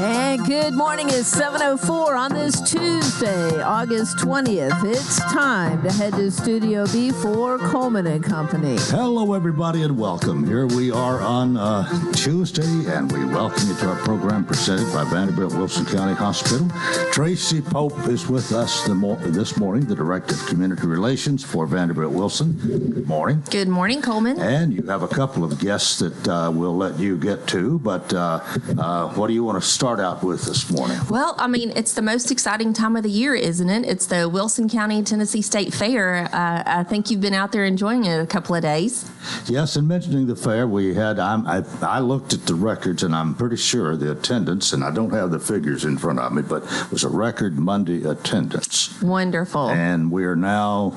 And good morning. It's 7:04 on this Tuesday, August 20th. It's time to head to Studio B for Coleman and Company. Hello, everybody, and welcome. Here we are on Tuesday, and we welcome you to our program presented by Vanderbilt Wilson County Hospital. Tracy Pope is with us this morning, the Director of Community Relations for Vanderbilt Wilson. Good morning. Good morning, Coleman. And you have a couple of guests that we'll let you get to, but what do you want to start out with this morning? Well, I mean, it's the most exciting time of the year, isn't it? It's the Wilson County Tennessee State Fair. I think you've been out there enjoying it a couple of days. Yes, and mentioning the fair, we had, I looked at the records, and I'm pretty sure the attendance, and I don't have the figures in front of me, but it was a record Monday attendance. Wonderful. And we are now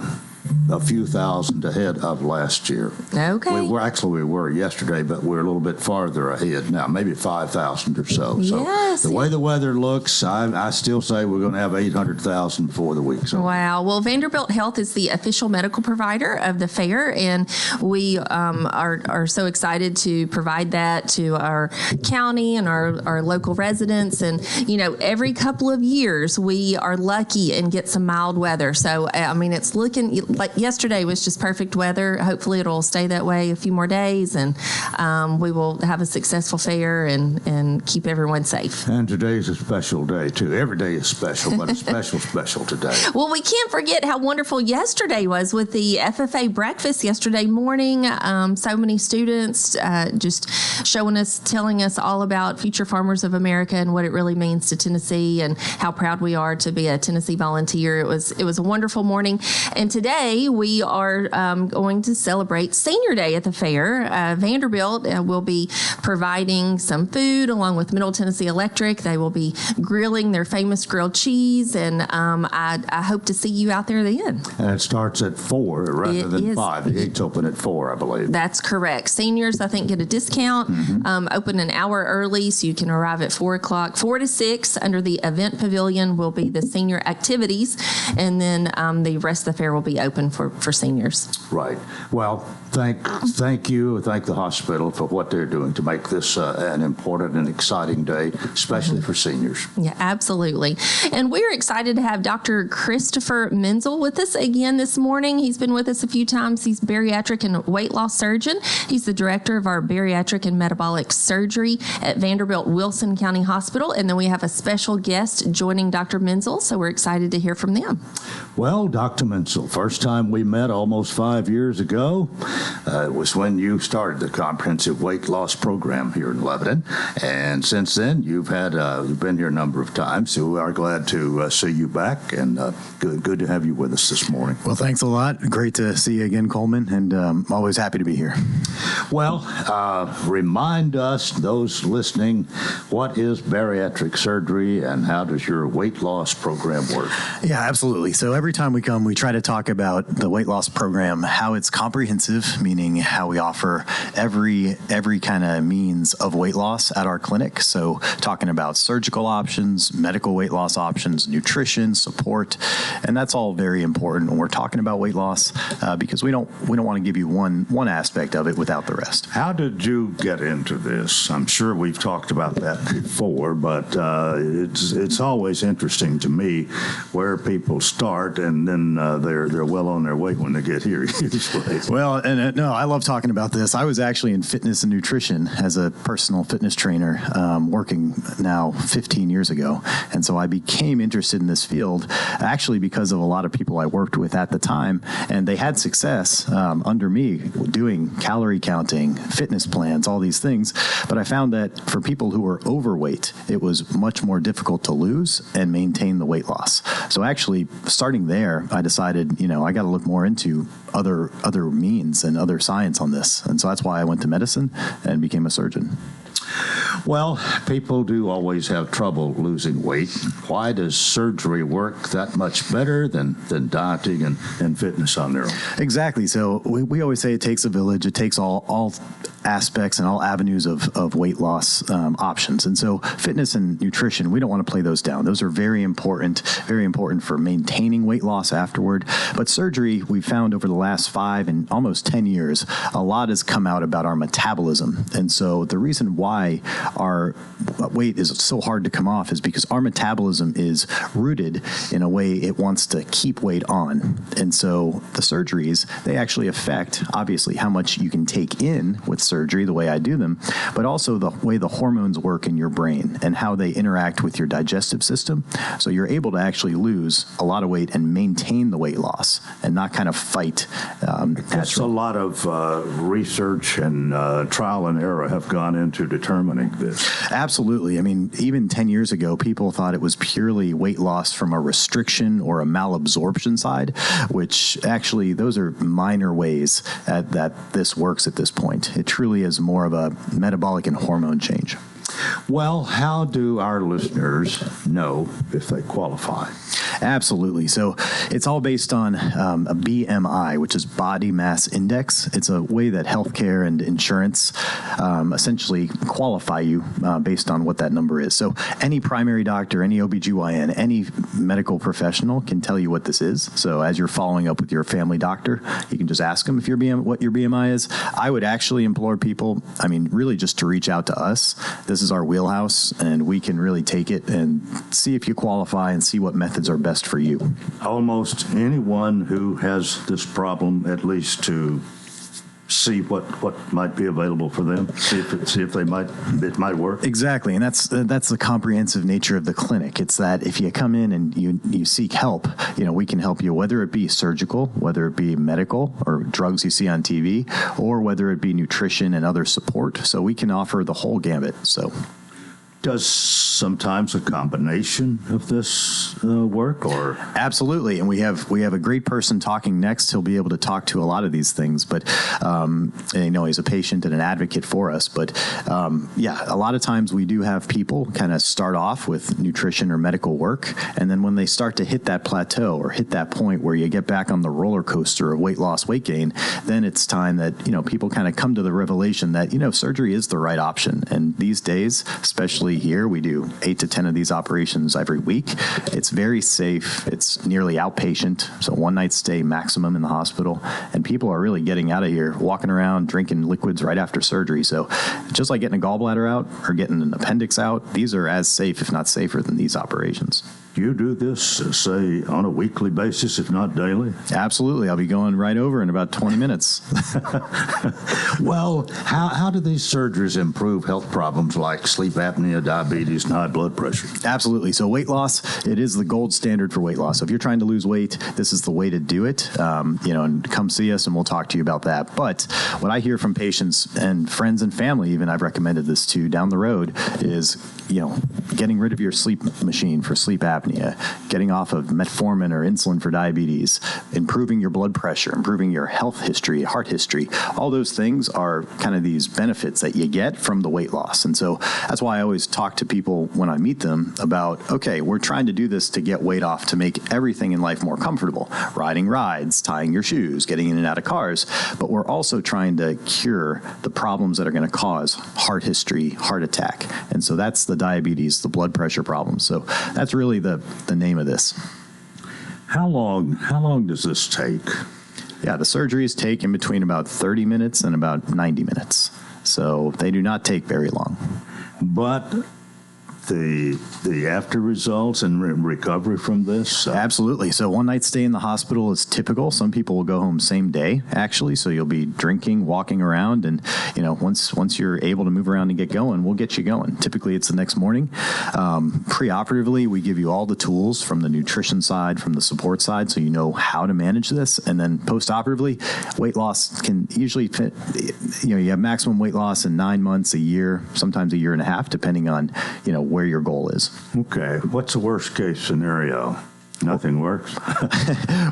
a few thousand ahead of last year. Okay. We were yesterday, but we're a little bit farther ahead now, maybe 5,000 or so. Yes. So the way the weather looks, I still say we're going to have 800,000 before the week's over. Wow. Well, Vanderbilt Health is the official medical provider of the fair, and we are so excited to provide that to our county and our local residents. And, you know, every couple of years we are lucky and get some mild weather. So, I mean, it's looking like yesterday was just perfect weather. Hopefully it'll stay that way a few more days, and we will have a successful fair and keep everyone safe. And today's a special day, too. Every day is special, but a special today. Well, we can't forget how wonderful yesterday was with the FFA breakfast yesterday morning. So many students just telling us all about Future Farmers of America and what it really means to Tennessee and how proud we are to be a Tennessee volunteer. It was a wonderful morning. And today we are going to celebrate Senior Day at the fair. Vanderbilt will be providing some food along with Middle Tennessee Electric. They will be grilling their famous grilled cheese, and I hope to see you out there then. And it starts at 4 rather than 5. The gates open at 4, I believe. That's correct. Seniors, I think, get a discount. Open an hour early, so you can arrive at 4 o'clock. 4 to 6 under the event pavilion will be the senior activities, and then the rest of the fair will be open for seniors. Right. Well, thank you. Thank the hospital for what they're doing to make this an important and exciting day, especially for seniors. Yeah, absolutely. And we're excited to have Dr. Christopher Menzel with us again this morning. He's been with us a few times. He's bariatric and weight loss surgeon. He's the director of our bariatric and metabolic surgery at Vanderbilt Wilson County Hospital. And then we have a special guest joining Dr. Menzel, so we're excited to hear from them. Well, Dr. Menzel, first time we met almost 5 years ago, it was when you started the comprehensive weight loss program here in Lebanon, and since then you've been here a number of times. So we are glad to see you back, and good to have you with us this morning. Well, thanks a lot. Great to see you again, Coleman, and always happy to be here. Well, remind us, those listening, what is bariatric surgery and how does your weight loss program work? Yeah, absolutely. So every time we come, we try to talk about the weight loss program, how it's comprehensive, meaning how we offer every kind of means of weight loss at our clinic. So talking about surgical options, medical weight loss options, nutrition, support, and that's all very important when we're talking about weight loss because we don't want to give you one aspect of it without the rest. How did you get into this? I'm sure we've talked about that before, but it's always interesting to me where people start and then they're well on their way when they get here usually. Well, and no, I love talking about this. I was actually in fitness and nutrition as a personal fitness trainer working now 15 years ago. And so I became interested in this field actually because of a lot of people I worked with at the time. And they had success under me doing calorie counting, fitness plans, all these things. But I found that for people who were overweight, it was much more difficult to lose and maintain the weight loss. So actually starting there, I decided, I got to look more into other means and other science on this. And so that's why I went to medicine and became a surgeon. Well, people do always have trouble losing weight. Why does surgery work that much better than dieting and fitness on their own? Exactly. So we always say it takes a village. It takes all aspects and all avenues of weight loss options. And so fitness and nutrition, we don't want to play those down. Those are very important for maintaining weight loss afterward. But surgery, we found over the last 5 and almost 10 years, a lot has come out about our metabolism. And so the reason why our weight is so hard to come off is because our metabolism is rooted in a way it wants to keep weight on. And so the surgeries, they actually affect, obviously, how much you can take in with surgery, the way I do them, but also the way the hormones work in your brain and how they interact with your digestive system. So you're able to actually lose a lot of weight and maintain the weight loss and not kind of fight. That's a lot of research and trial and error have gone into determining this. Absolutely. I mean, even 10 years ago, people thought it was purely weight loss from a restriction or a malabsorption side, which actually those are minor ways that this works at this point. It truly is more of a metabolic and hormone change. Well, how do our listeners know if they qualify? Absolutely. So it's all based on a BMI, which is body mass index. It's a way that healthcare and insurance essentially qualify you based on what that number is. So any primary doctor, any OBGYN, any medical professional can tell you what this is. So as you're following up with your family doctor, you can just ask them if what your BMI is. I would actually implore people, really just to reach out to us. This is our wheelhouse, and we can really take it and see if you qualify and see what methods are best for you. Almost anyone who has this problem, at least to see what might be available for them, see if it might work. Exactly, and that's the comprehensive nature of the clinic. It's that if you come in and you seek help, we can help you, whether it be surgical, whether it be medical or drugs you see on TV, or whether it be nutrition and other support. So we can offer the whole gamut. So. Does sometimes a combination of this work, or? Absolutely, and we have a great person talking next. He'll be able to talk to a lot of these things, but he's a patient and an advocate for us. But a lot of times we do have people kind of start off with nutrition or medical work, and then when they start to hit that plateau or hit that point where you get back on the roller coaster of weight loss, weight gain, then it's time that people kind of come to the revelation that surgery is the right option. And these days, especially here, we do 8 to 10 of these operations every week. It's very safe. It's nearly outpatient, so one night stay maximum in the hospital, and people are really getting out of here, walking around, drinking liquids right after surgery. So just like getting a gallbladder out or getting an appendix out, these are as safe, if not safer, than these operations. You do this, say, on a weekly basis, if not daily? Absolutely. I'll be going right over in about 20 minutes. Well, how do these surgeries improve health problems like sleep apnea, diabetes, and high blood pressure? Absolutely. So weight loss, it is the gold standard for weight loss. So if you're trying to lose weight, this is the way to do it. And come see us and we'll talk to you about that. But what I hear from patients and friends and family, even I've recommended this to down the road, is, getting rid of your sleep machine for sleep apnea, getting off of metformin or insulin for diabetes, improving your blood pressure, improving your health history, heart history. All those things are kind of these benefits that you get from the weight loss. And so that's why I always talk to people when I meet them about, okay, we're trying to do this to get weight off, to make everything in life more comfortable. Riding rides, tying your shoes, getting in and out of cars. But we're also trying to cure the problems that are going to cause heart history, heart attack. And so that's the diabetes, the blood pressure problems. So that's really the name of this. How long does this take? Yeah, the surgeries take in between about 30 minutes and about 90 minutes. So they do not take very long. But the after results and recovery from this? Absolutely. So one night stay in the hospital is typical. Some people will go home same day, actually. So you'll be drinking, walking around, and once you're able to move around and get going, we'll get you going. Typically, it's the next morning. Preoperatively, we give you all the tools from the nutrition side, from the support side, so you know how to manage this. And then postoperatively, weight loss can usually fit. You have maximum weight loss in 9 months, a year, sometimes a year and a half, depending on where your goal is. Okay. What's the worst case scenario? Nothing works.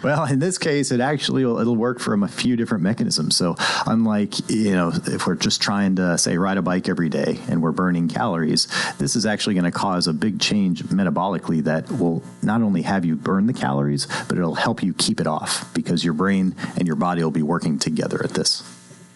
Well, in this case, it'll work from a few different mechanisms. So unlike, if we're just trying to, say, ride a bike every day and we're burning calories, this is actually going to cause a big change metabolically that will not only have you burn the calories, but it'll help you keep it off because your brain and your body will be working together at this.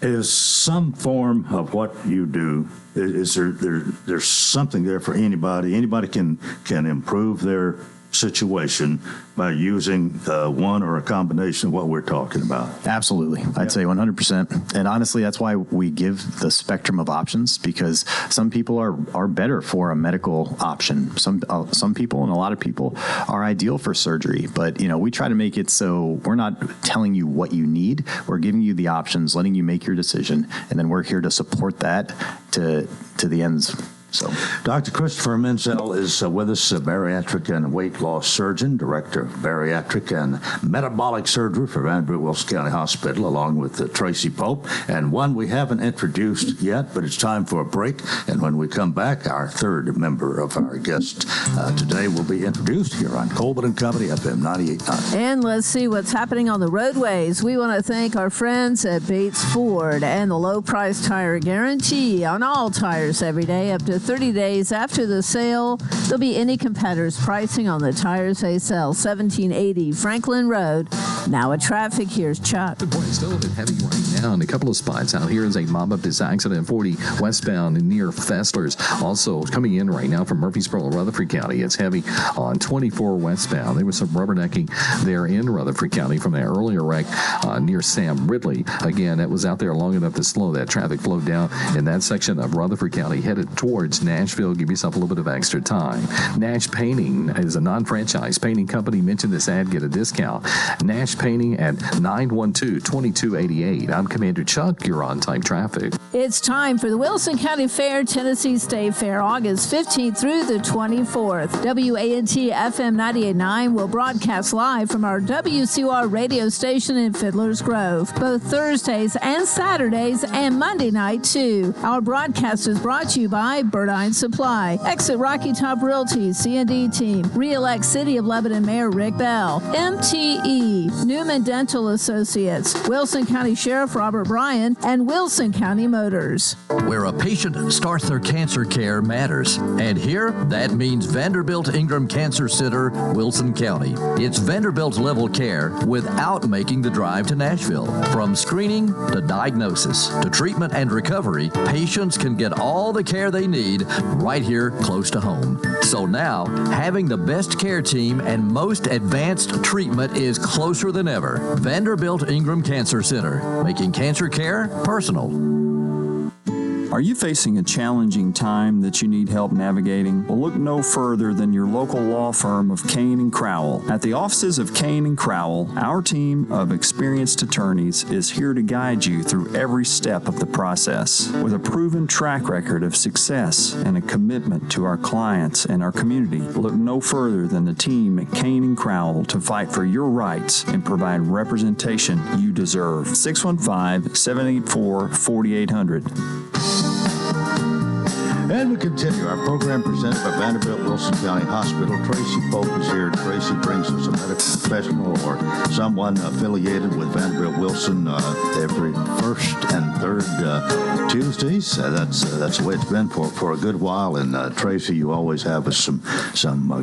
Is some form of what you do, is there's something there for anybody? Anybody can improve their situation by using one or a combination of what we're talking about. Absolutely. I'd say 100%. And honestly, that's why we give the spectrum of options, because some people are better for a medical option. Some people and a lot of people are ideal for surgery. But, we try to make it so we're not telling you what you need. We're giving you the options, letting you make your decision. And then we're here to support that to the ends. So, Dr. Christopher Menzel is with us, a bariatric and weight loss surgeon, director of bariatric and metabolic surgery for Vanderbilt Wilson County Hospital, along with Tracy Pope, and one we haven't introduced yet, but it's time for a break. And when we come back, our third member of our guest today will be introduced here on Coleman and Company, FM 98.9. And let's see what's happening on the roadways. We want to thank our friends at Bates Ford and the low price tire guarantee on all tires every day, up to 30 days after the sale. There'll be any competitor's pricing on the tires they sell. 1780 Franklin Road. Now at traffic, here's Chuck. Good morning. Still a bit heavy right now in a couple of spots. Out here is a mob-up this accident, 40 westbound near Fessler's. Also coming in right now from Murfreesboro, Rutherford County. It's heavy on 24 westbound. There was some rubbernecking there in Rutherford County from that earlier wreck near Sam Ridley. Again, that was out there long enough to slow that traffic flow down in that section of Rutherford County headed towards Nashville. Give yourself a little bit of extra time. Nash Painting is a non-franchise painting company. Mention this ad, get a discount. Nash Painting at 912-2288. I'm Commander Chuck. You're on time traffic. It's time for the Wilson County Fair, Tennessee State Fair, August 15th through the 24th. WANT FM 98.9 will broadcast live from our WCOR radio station in Fiddler's Grove, both Thursdays and Saturdays, and Monday night too. Our broadcast is brought to you by Burdine Supply, Exit Rocky Top Realty, C&D Team, Re-elect City of Lebanon Mayor Rick Bell, MTE, Newman Dental Associates, Wilson County Sheriff Robert Bryan, and Wilson County Motors. Where a patient starts their cancer care matters. And here, that means Vanderbilt Ingram Cancer Center, Wilson County. It's Vanderbilt level care without making the drive to Nashville. From screening to diagnosis to treatment and recovery, patients can get all the care they need right here close to home. So now, having the best care team and most advanced treatment is closer than ever. Vanderbilt Ingram Cancer Center, making cancer care personal. Are you facing a challenging time that you need help navigating? Well, look no further than your local law firm of Kane and Crowell. At the offices of Kane and Crowell, our team of experienced attorneys is here to guide you through every step of the process. With a proven track record of success and a commitment to our clients and our community, look no further than the team at Kane and Crowell to fight for your rights and provide representation you deserve. 615-784-4800. And we continue our program presented by Vanderbilt Wilson County Hospital. Tracy Pope is here. Tracy brings us a medical professional or someone affiliated with Vanderbilt Wilson every first and third Tuesdays. That's the way it's been for a good while. And Tracy, you always have us some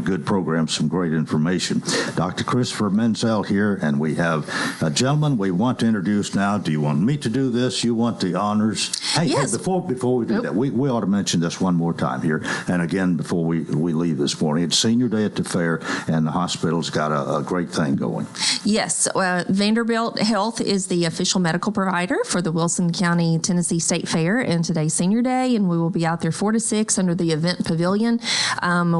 good programs, some great information. Dr. Christopher Menzel here, and we have a gentleman we want to introduce now. Do you want me to do this? You want the honors? Hey, yes. Hey, before we do that, we ought to mention this one more time here. And again, before we leave this morning, it's senior day at the fair, and the hospital's got a great thing going. Yes. Vanderbilt Health is the official medical provider for the Wilson County, Tennessee State Fair, and today's senior day, and we will be out there 4 to 6 under the event pavilion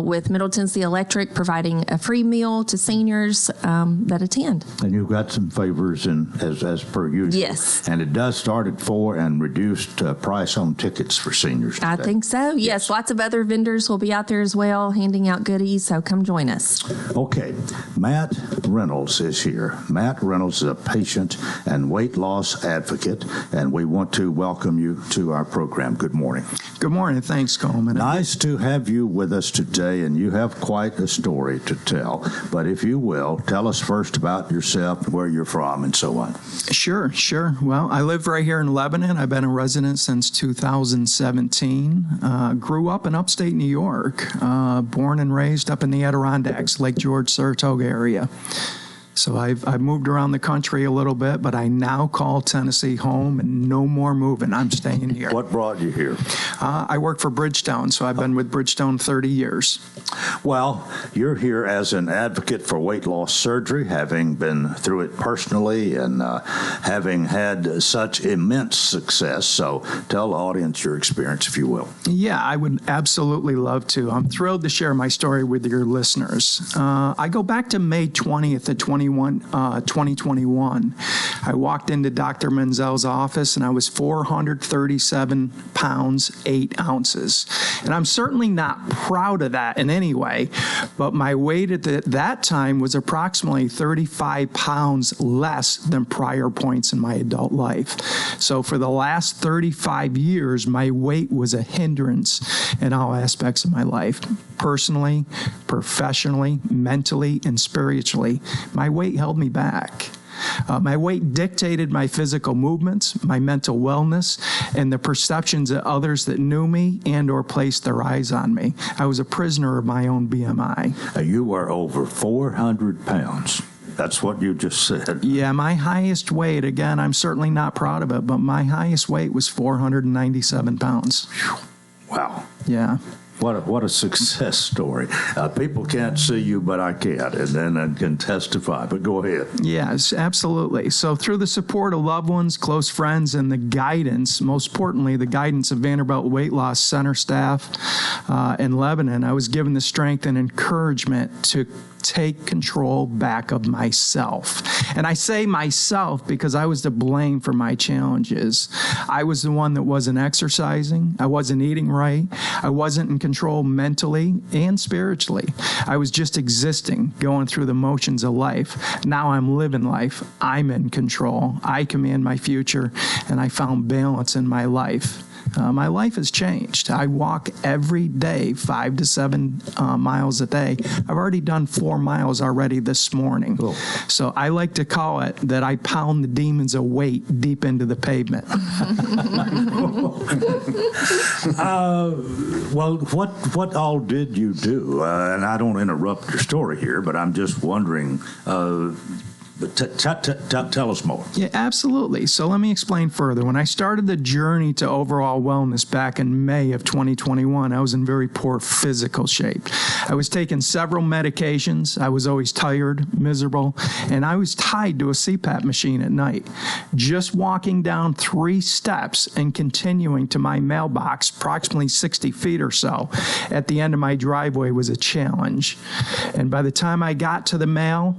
with Middle Tennessee Electric providing a free meal to seniors that attend. And you've got some favors as per usual. Yes. And it does start at 4 and reduced price on tickets for seniors today. I think so. Yes, lots of other vendors will be out there as well, handing out goodies, so come join us. Okay, Matt Reynolds is here. Matt Reynolds is a patient and weight loss advocate, and we want to welcome you to our program. Good morning. Good morning. Thanks, Coleman. Nice to have you with us today, and you have quite a story to tell. But if you will, tell us first about yourself, where you're from, and so on. Sure. Well, I live right here in Lebanon. I've been a resident since 2017. Grew up in upstate New York, born and raised up in the Adirondacks, Lake George, Saratoga area. So I've moved around the country a little bit, but I now call Tennessee home, and no more moving. I'm staying here. What brought you here? I work for Bridgestone, so I've been with Bridgestone 30 years. Well, you're here as an advocate for weight loss surgery, having been through it personally and having had such immense success. So tell the audience your experience, if you will. Yeah, I would absolutely love to. I'm thrilled to share my story with your listeners. I go back to May 20th of 2021. I walked into Dr. Menzel's office, and I was 437 pounds, 8 ounces. And I'm certainly not proud of that in any way, but my weight at that time was approximately 35 pounds less than prior points in my adult life. So for the last 35 years, my weight was a hindrance in all aspects of my life. Personally, professionally, mentally, and spiritually, my weight held me back. My weight dictated my physical movements, my mental wellness, and the perceptions of others that knew me and or placed their eyes on me. I was a prisoner of my own BMI. You were over 400 pounds. That's what you just said. Yeah, my highest weight, again, I'm certainly not proud of it, but my highest weight was 497 pounds. Wow. Yeah. What a success story. People can't see you, but I can, and I can testify. But go ahead. Yes, absolutely. So through the support of loved ones, close friends, and the guidance, most importantly, the guidance of Vanderbilt Weight Loss Center staff in Lebanon, I was given the strength and encouragement to take control back of myself. And I say myself because I was to blame for my challenges. I was the one that wasn't exercising. I wasn't eating right. I wasn't in control mentally and spiritually. I was just existing, going through the motions of life. Now I'm living life. I'm in control. I command my future, and I found balance in my life. My life has changed. I walk every day, 5 to 7 miles a day. I've already done 4 miles already this morning. Cool. So I like to call it that I pound the demons of weight deep into the pavement. Well, what all did you do? And I don't interrupt your story here, but I'm just wondering. But tell us more. Yeah, absolutely. So let me explain further. When I started the journey to overall wellness back in May of 2021, I was in very poor physical shape. I was taking several medications. I was always tired, miserable, and I was tied to a CPAP machine at night. Just walking down 3 steps and continuing to my mailbox, approximately 60 feet or so, at the end of my driveway was a challenge. And by the time I got the mail,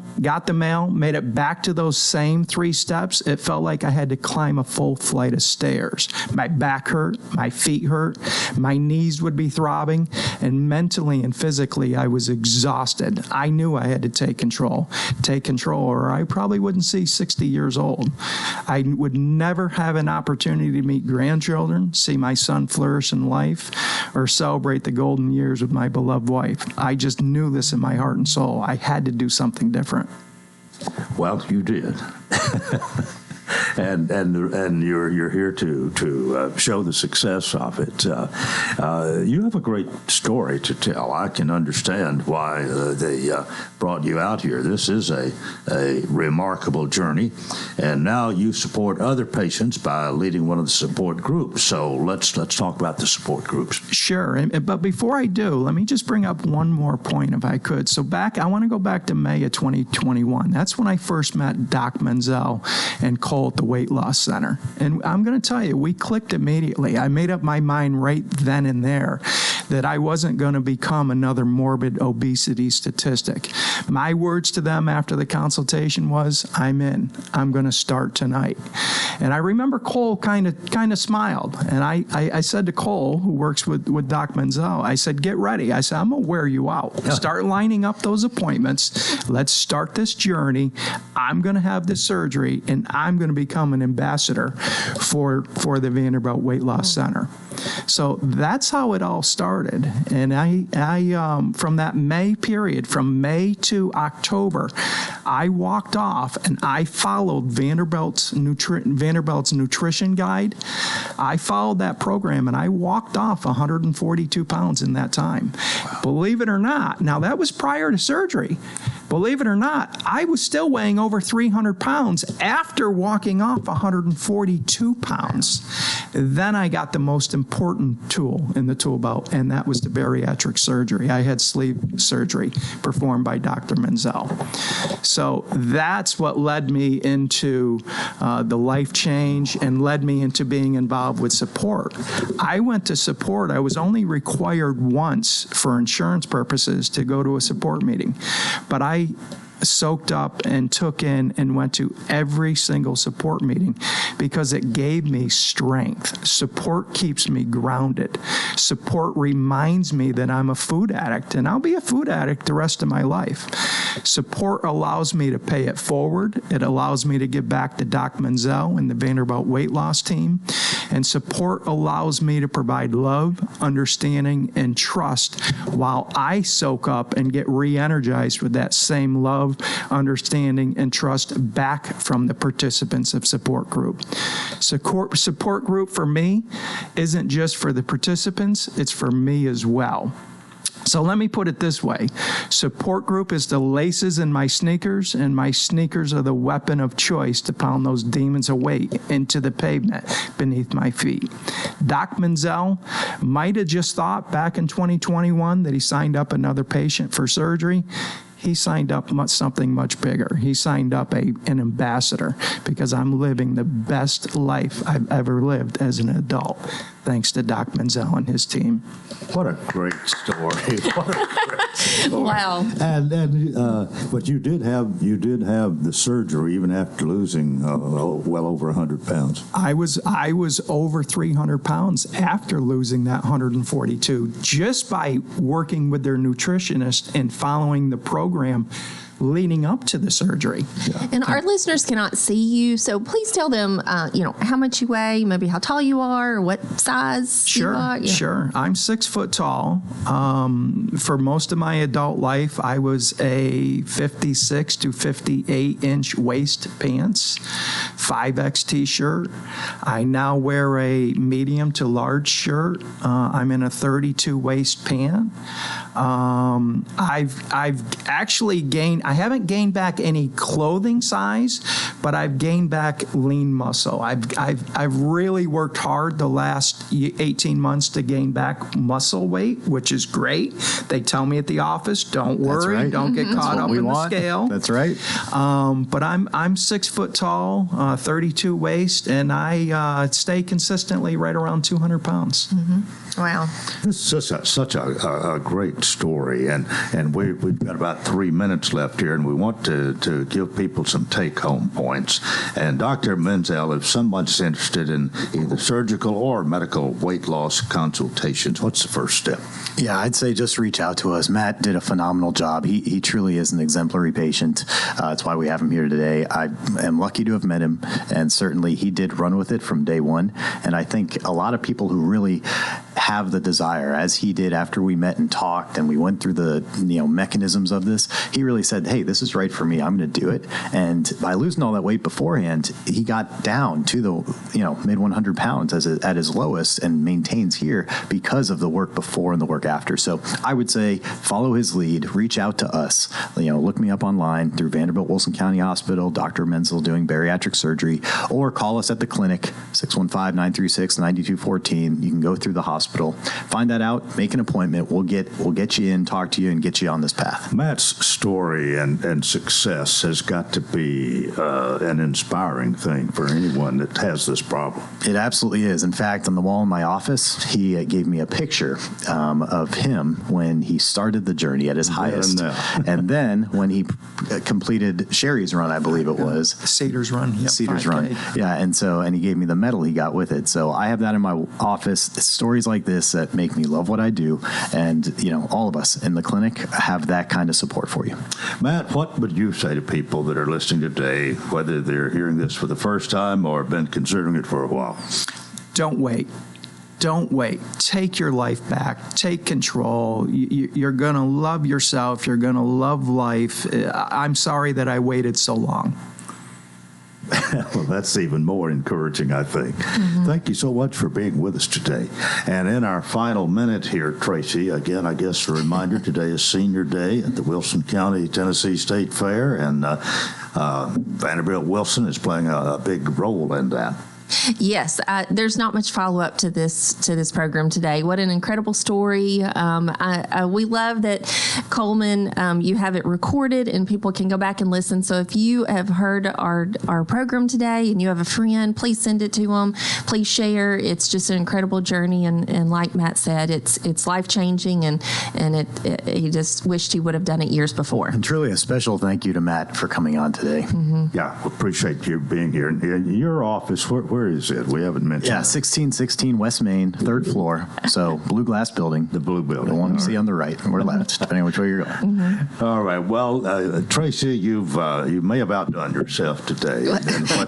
made it back to those same 3 steps, it felt like I had to climb a full flight of stairs. My back hurt, my feet hurt, my knees would be throbbing, and mentally and physically I was exhausted. I knew I had to take control, or I probably wouldn't see 60 years old. I would never have an opportunity to meet grandchildren, see my son flourish in life, or celebrate the golden years with my beloved wife. I just knew this in my heart and soul. I had to do something different. Well, you did. And you're here to show the success of it. You have a great story to tell. I can understand why they brought you out here. This is a remarkable journey, and now you support other patients by leading one of the support groups. So let's talk about the support groups. Sure, but before I do, let me just bring up one more point, if I could. So I want to go back to May of 2021. That's when I first met Doc Menzel and Cole at the Weight Loss Center. And I'm going to tell you, we clicked immediately. I made up my mind right then and there that I wasn't going to become another morbid obesity statistic. My words to them after the consultation was, I'm in. I'm going to start tonight. And I remember Cole kind of smiled. And I said to Cole, who works with Doc Menzel, I said, get ready. I said, I'm going to wear you out. Start lining up those appointments. Let's start this journey. I'm going to have this surgery, and I'm going to become an ambassador for the Vanderbilt Weight Loss Center. So that's how it all started. And I from that May period, from May to October, I walked off and I followed Vanderbilt's nutrition guide. I followed that program and I walked off 142 pounds in that time. Wow. Believe it or not, now that was prior to surgery. Believe it or not, I was still weighing over 300 pounds after walking off 142 pounds. Then I got the most important tool in the tool belt, and that was the bariatric surgery. I had sleeve surgery performed by Dr. Menzel. So that's what led me into the life change and led me into being involved with support. I went to support. I was only required once for insurance purposes to go to a support meeting, but I soaked up and took in and went to every single support meeting because it gave me strength. Support keeps me grounded. Support reminds me that I'm a food addict, and I'll be a food addict the rest of my life. Support allows me to pay it forward. It allows me to give back to Doc Menzel and the Vanderbilt weight loss team. And support allows me to provide love, understanding, and trust while I soak up and get re-energized with that same love, understanding, and trust back from the participants of support group. Support group for me isn't just for the participants, it's for me as well. So let me put it this way. Support group is the laces in my sneakers, and my sneakers are the weapon of choice to pound those demons of weight into the pavement beneath my feet. Doc Menzel might have just thought back in 2021 that he signed up another patient for surgery. He signed up something much bigger. He signed up an ambassador because I'm living the best life I've ever lived as an adult, thanks to Doc Menzel and his team. What a great story! What a great story. Wow! But you did have the surgery even after losing well over 100 pounds. I was over 300 pounds after losing that 142 just by working with their nutritionist and following the program leading up to the surgery. Yeah. And our listeners cannot see you, so please tell them, how much you weigh, maybe how tall you are, or what size you are. Yeah. Sure. I'm 6 foot tall. For most of my adult life, I was a 56 to 58 inch waist pants, 5X t-shirt. I now wear a medium to large shirt. I'm in a 32 waist pant. I've actually gained. I haven't gained back any clothing size, but I've gained back lean muscle. I've really worked hard the last 18 months to gain back muscle weight, which is great. They tell me at the office, don't worry, right. Don't get caught up in the scale. That's right. But I'm 6 foot tall, 32 waist, and I stay consistently right around 200 pounds. Mm-hmm. Wow. This is such a great story, and we've got about 3 minutes left here, and we want to give people some take-home points. And Dr. Menzel, if someone's interested in either surgical or medical weight loss consultations, what's the first step? Yeah, I'd say just reach out to us. Matt did a phenomenal job. He truly is an exemplary patient. That's why we have him here today. I am lucky to have met him, and certainly he did run with it from day one. And I think a lot of people who really have the desire, as he did after we met and talked and we went through the mechanisms of this, he really said, hey, this is right for me. I'm going to do it. And by losing all that weight beforehand, he got down to the mid 100 pounds at his lowest and maintains here because of the work before and the work after. So I would say follow his lead, reach out to us. Look me up online through Vanderbilt Wilson County Hospital, Dr. Menzel doing bariatric surgery, or call us at the clinic, 615-936-9214. You can go through the hospital, find that out, make an appointment. We'll get you in, talk to you, and get you on this path. Matt's story and success has got to be an inspiring thing for anyone that has this problem. It absolutely is. In fact, on the wall in my office, he gave me a picture of him when he started the journey at his highest. And then when he completed Sherry's run, I believe it was. Cedars Run. Yep, Cedars 5K. Run. Yeah, and he gave me the medal he got with it. So I have that in my office. It's stories like this that make me love what I do. And, all of us in the clinic have that kind of support for you. Matt, what would you say to people that are listening today, whether they're hearing this for the first time or have been considering it for a while? Don't wait. Don't wait. Take your life back. Take control. You're going to love yourself. You're going to love life. I'm sorry that I waited so long. Well, that's even more encouraging, I think. Mm-hmm. Thank you so much for being with us today. And in our final minute here, Tracy, again, I guess a reminder, today is Senior Day at the Wilson County Tennessee State Fair, and Vanderbilt Wilson is playing a big role in that. Yes, there's not much follow-up to this program today. What an incredible story. We love that, Coleman, you have it recorded and people can go back and listen. So if you have heard our program today and you have a friend, please send it to them. Please share. It's just an incredible journey. And like Matt said, it's life-changing, and he just wished he would have done it years before. And truly a special thank you to Matt for coming on today. Mm-hmm. Yeah, we appreciate you being here. And your office, where is it? We haven't mentioned. Yeah, 1616 West Main, third floor. So blue glass building. The blue building. The one you see on the right or left, depending on which way you're going. Mm-hmm. All right. Well, Tracy, you may have outdone yourself today.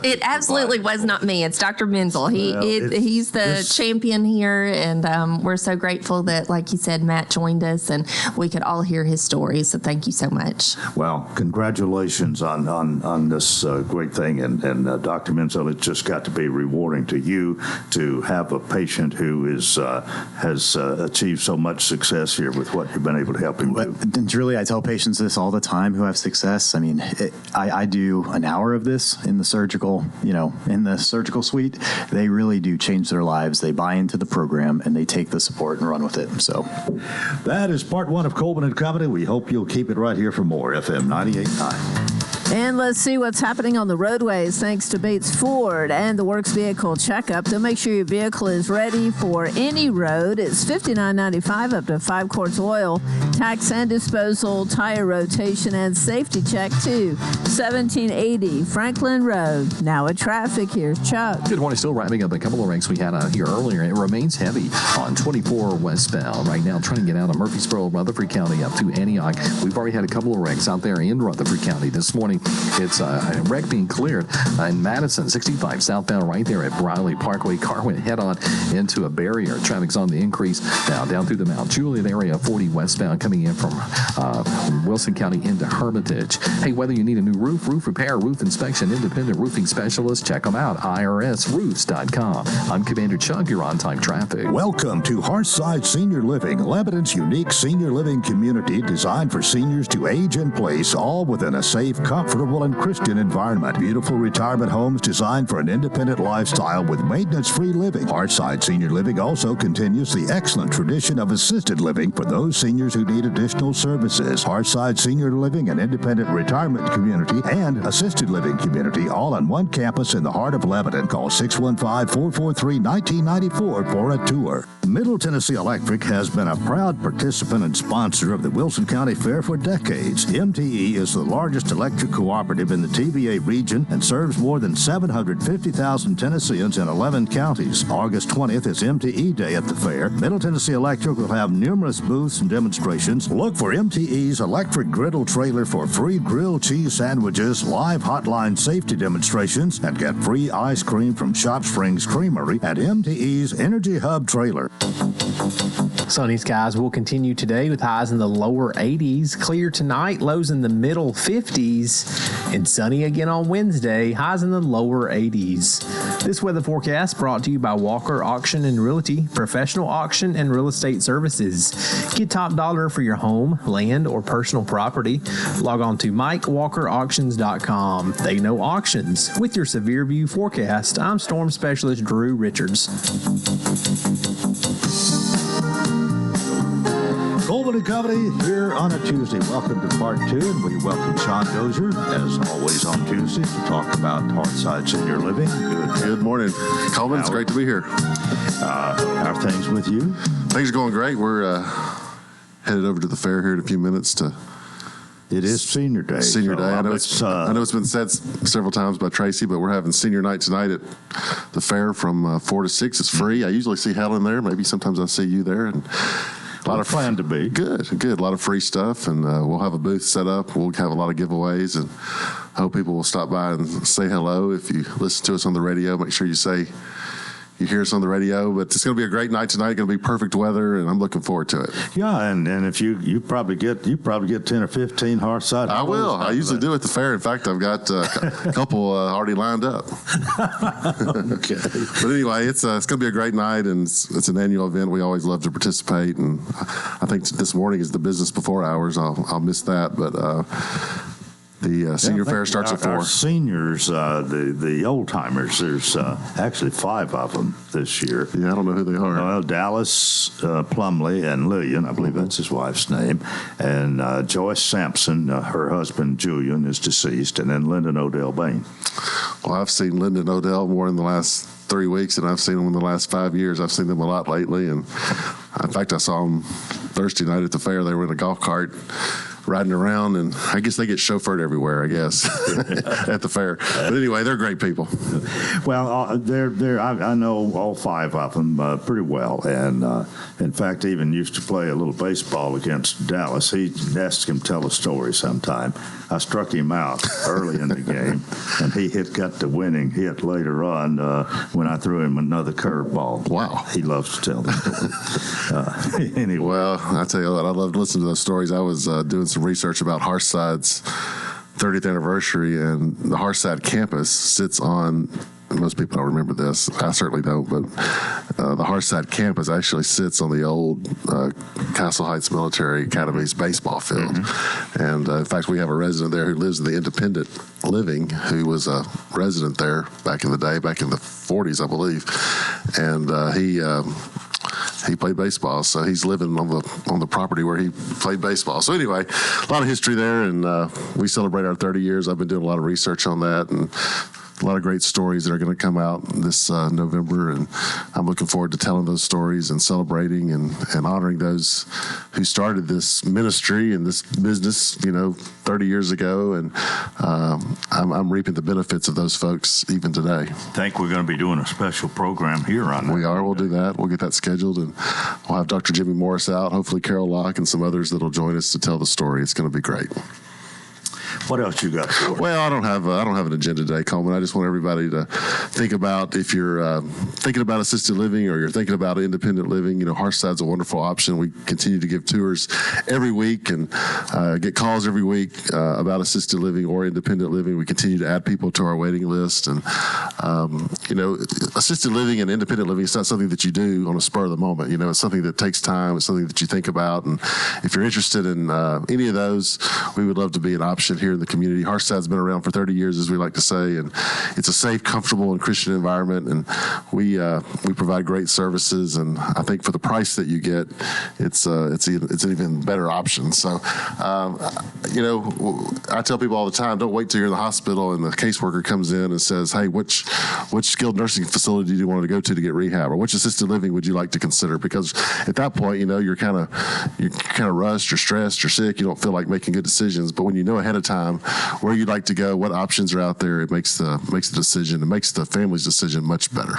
It absolutely was not me. It's Dr. Menzel. He's the champion here, and we're so grateful that, like you said, Matt joined us, and we could all hear his story. So thank you so much. Well, congratulations on this great thing, and Dr. Menzel, it's just got to be rewarding to you to have a patient who has achieved so much success here with what you've been able to help him do. And truly, I tell patients this all the time who have success. I mean, I do an hour of this in the surgical suite. They really do change their lives. They buy into the program and they take the support and run with it. So that is part one of Coleman and Company. We hope you'll keep it right here for more FM 98.9. And let's see what's happening on the roadways thanks to Bates Ford and the Works Vehicle Checkup. To make sure your vehicle is ready for any road, it's $59.95 up to 5 quarts oil, tax and disposal, tire rotation, and safety check too. 1780 Franklin Road. Now at traffic, here's Chuck. Good morning. Still wrapping up a couple of wrecks we had out here earlier. It remains heavy on 24 westbound right now, trying to get out of Murfreesboro, Rutherford County up to Antioch. We've already had a couple of wrecks out there in Rutherford County this morning. It's a wreck being cleared in Madison, 65 southbound right there at Briley Parkway. Car went head-on into a barrier. Traffic's on the increase now down through the Mount Juliet area, 40 westbound coming in from Wilson County into Hermitage. Hey, whether you need a new roof repair, roof inspection, independent roofing specialist, check them out, irsroofs.com. I'm Commander Chuck. You're on-time traffic. Welcome to Hearthside Senior Living, Lebanon's unique senior living community designed for seniors to age in place, all within a safe, comfortable, and Christian environment. Beautiful retirement homes designed for an independent lifestyle with maintenance-free living. Hearthside Senior Living also continues the excellent tradition of assisted living for those seniors who need additional services. Hearthside Senior Living, an independent retirement community and assisted living community, all on one campus in the heart of Lebanon. Call 615-443-1994 for a tour. Middle Tennessee Electric has been a proud participant and sponsor of the Wilson County Fair for decades. MTE is the largest electric cooperative in the TVA region and serves more than 750,000 Tennesseans in 11 counties. August 20th is MTE Day at the fair. Middle Tennessee Electric will have numerous booths and demonstrations. Look for MTE's electric griddle trailer for free grilled cheese sandwiches, live hotline safety demonstrations, and get free ice cream from Shop Springs Creamery at MTE's Energy Hub trailer. Sunny skies will continue today with highs in the lower 80s. Clear tonight, lows in the middle 50s. And sunny again on Wednesday, highs in the lower 80s. This weather forecast brought to you by Walker Auction and Realty, professional auction and real estate services. Get top dollar for your home, land, or personal property. Log on to MikeWalkerAuctions.com. They know auctions. With your Severe View forecast, I'm Storm Specialist Drew Richards. Coleman and Company here on a Tuesday. Welcome to part 2, and we welcome Sean Dozier, as always on Tuesdays, to talk about Hearthside Senior Living. Good morning, Coleman. It's great to be here. How are things with you? Things are going great. We're headed over to the fair here in a few minutes to. It is Senior Day. Senior Day. I know it's been said several times by Tracy, but we're having Senior Night tonight at the fair from 4 to 6. It's free. I usually see Helen there. Maybe sometimes I see you there. And a lot of plan to be good. A lot of free stuff, and we'll have a booth set up. We'll have a lot of giveaways, and hope people will stop by and say hello. If you listen to us on the radio, make sure you say you hear us on the radio. But it's going to be a great night tonight. It's going to be perfect weather, and I'm looking forward to it. Yeah, and if you probably get 10 or 15 Hearthside. I will. I usually do at the fair. In fact, I've got a couple already lined up. Okay. But anyway, it's going to be a great night, and it's an annual event. We always love to participate, and I think this morning is the business before hours. I'll miss that, but the senior fair starts at 4. Our seniors, the old timers. There's actually 5 of them this year. Yeah, I don't know who they are. Well, Dallas Plumley and Lillian, I believe that's his wife's name, and Joyce Sampson, her husband Julian is deceased, and then Lyndon Odell Bain. Well, I've seen Lyndon Odell more in the last 3 weeks than I've seen them in the last 5 years. I've seen them a lot lately, and in fact, I saw them Thursday night at the fair. They were in a golf cart riding around, and I guess they get chauffeured everywhere, I guess, at the fair. But anyway, they're great people. Well, I know all 5 of them pretty well, and in fact, even used to play a little baseball against Dallas. He asked him to tell a story sometime. I struck him out early in the game, and he got the winning hit later on when I threw him another curveball. Wow. He loves to tell them stories. Anyway. Well, I tell you what, I love to listen to those stories. I was doing some research about Hearthside's 30th anniversary, and the Hearthside campus sits on, most people don't remember this, I certainly don't, but the Hearthside campus actually sits on the old Castle Heights Military Academy's baseball field. Mm-hmm. And in fact, we have a resident there who lives in the independent living, who was a resident there back in the day, back in the 40s, I believe. And he played baseball, so he's living on the property where he played baseball. So anyway, a lot of history there, and we celebrate our 30 years. I've been doing a lot of research on that, and a lot of great stories that are going to come out this November, and I'm looking forward to telling those stories and celebrating and honoring those who started this ministry and this business, 30 years ago, and I'm reaping the benefits of those folks even today. I think we're going to be doing a special program here on that. We are. We'll do that. We'll get that scheduled, and we'll have Dr. Jimmy Morris out, hopefully Carol Locke and some others that will join us to tell the story. It's going to be great. What else you got? Well, I don't have an agenda today, Coleman. I just want everybody to think about, if you're thinking about assisted living or you're thinking about independent living, Hearthside's a wonderful option. We continue to give tours every week and get calls every week about assisted living or independent living. We continue to add people to our waiting list, and assisted living and independent living is not something that you do on a spur of the moment. It's something that takes time. It's something that you think about, and if you're interested in any of those, we would love to be an option here in the community. Hearthside's been around for 30 years, as we like to say, and it's a safe, comfortable, and Christian environment, and we provide great services, and I think for the price that you get, it's an even better option. So, I tell people all the time, don't wait till you're in the hospital and the caseworker comes in and says, hey, which skilled nursing facility do you want to go to get rehab, or which assisted living would you like to consider? Because at that point, you're kind of rushed, you're stressed, you're sick, you don't feel like making good decisions. But when you know ahead of time where you'd like to go, what options are out there, it makes the decision, it makes the family's decision much better.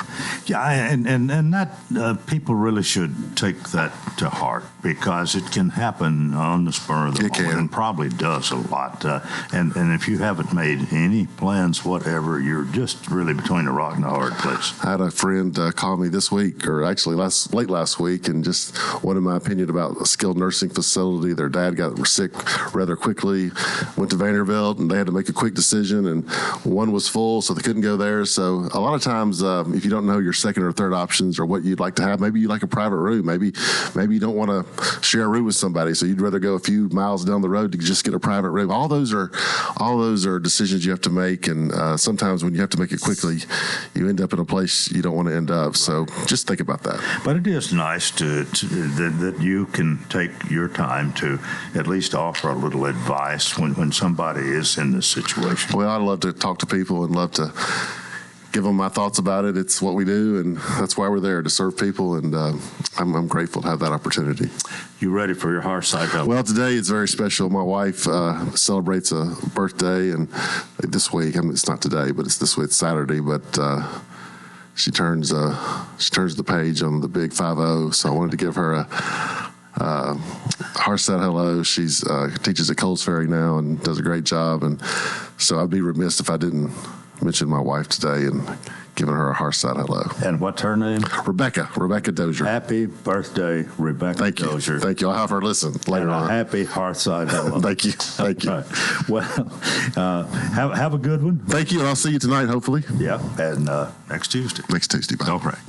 Yeah, and that people really should take that to heart, because it can happen on the spur of the moment, and probably does a lot. And if you haven't made any plans, whatever, you're just really between a rock and a hard place. I had a friend call me this week, or actually late last week, and just wanted my opinion about a skilled nursing facility. Their dad got sick rather quickly, went to Vanderbilt, and they had to make a quick decision, and one was full, so they couldn't go there. So a lot of times, if you don't know your second or third options or what you'd like to have, maybe you like a private room, maybe you don't want to share a room with somebody, so you'd rather go a few miles down the road to just get a private room. All those are decisions you have to make, and sometimes when you have to make it quickly, you end up in a place you don't want to end up. So just think about that. But it is nice that you can take your time to at least offer a little advice when somebody is in this situation. Well, I love to talk to people and love to give them my thoughts about it. It's what we do, and that's why we're there, to serve people, and I'm grateful to have that opportunity. You ready for your Hearthside? Well, today it's very special. My wife celebrates a birthday, and this week, it's not today, but it's this week, it's Saturday, but she turns the page on the big 5-0, so I wanted to give her a Hearthside hello. She's teaches at Coles Ferry now and does a great job, and so I'd be remiss if I didn't mention my wife today and giving her a Hearthside hello. And what's her name? Rebecca Dozier. Happy birthday, Rebecca Dozier. Thank you. I'll have her listen later on. Happy Hearthside hello. Thank you. Right. Well, have a good one. Thank you, and I'll see you tonight, hopefully. Yeah, and next Tuesday. Bye. All right.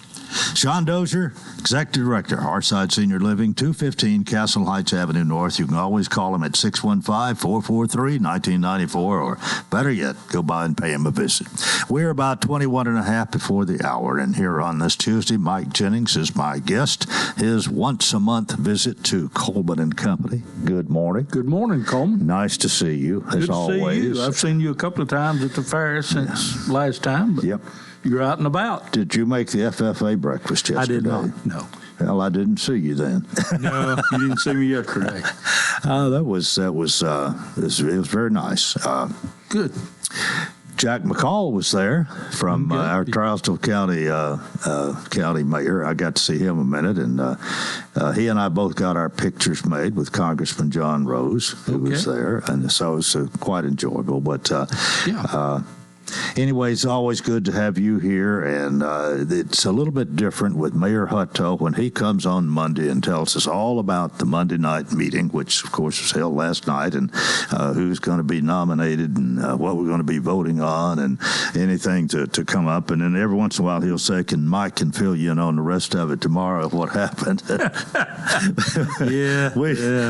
Sean Dozier, Executive Director, Hearthside Senior Living, 215 Castle Heights Avenue North. You can always call him at 615-443-1994, or better yet, go by and pay him a visit. We're about 21 and a half before the hour, and here on this Tuesday, Mike Jennings is my guest. His once-a-month visit to Coleman and Company. Good morning. Good morning, Coleman. Nice to see you, as always. Good to see you. I've seen you a couple of times at the fair since last time. But yep. You're out and about. Did you make the FFA breakfast yesterday? I did not, no. Well, I didn't see you then. No, you didn't see me yesterday. It was very nice. Good. Jack McCall was there from our Charleston County mayor. I got to see him a minute, and he and I both got our pictures made with Congressman John Rose, who was there, and so it was quite enjoyable. But anyway, it's always good to have you here, and it's a little bit different with Mayor Hutto when he comes on Monday and tells us all about the Monday night meeting, which, of course, was held last night, and who's going to be nominated and what we're going to be voting on and anything to come up. And then every once in a while he'll say, Mike can fill you in on the rest of it tomorrow, what happened.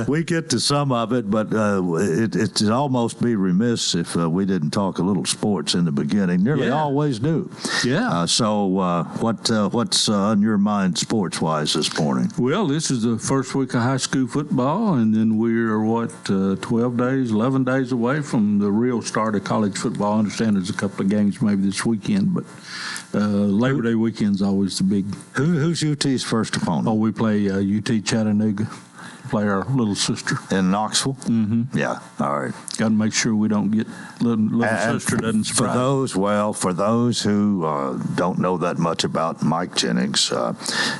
We get to some of it, but it'd almost be remiss if we didn't talk a little sports in the beginning. Nearly always do. Yeah. What's on your mind sports-wise this morning? Well, this is the first week of high school football, and then we're, 11 days away from the real start of college football. I understand there's a couple of games maybe this weekend, but Labor Day weekend's always the big. Who's UT's first opponent? Oh, we play UT Chattanooga. Play our little sister in Knoxville. Mm-hmm. Yeah, all right. Got to make sure we don't get little sister doesn't spread. For those who don't know that much about Mike Jennings,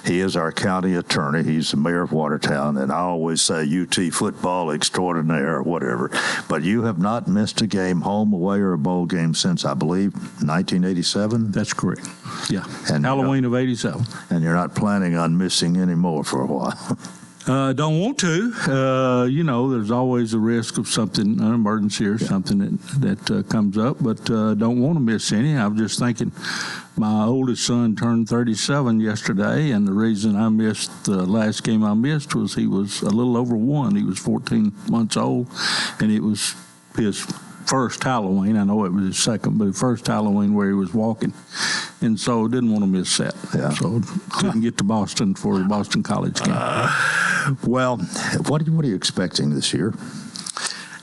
he is our county attorney. He's the mayor of Watertown, and I always say UT football extraordinaire or whatever. But you have not missed a game, home, away, or a bowl game since I believe 1987. That's correct. Yeah, and Halloween of '87. And you're not planning on missing any more for a while. Don't want to. There's always a risk of something, an emergency or something that comes up, but don't want to miss any. I'm just thinking my oldest son turned 37 yesterday, and the reason I missed the last game I missed was he was a little over 1. He was 14 months old, and it was his first Halloween. I know it was his second, but his first Halloween where he was walking. And so didn't want to miss that. Yeah. So couldn't get to Boston for the Boston College game. Well, what are you expecting this year?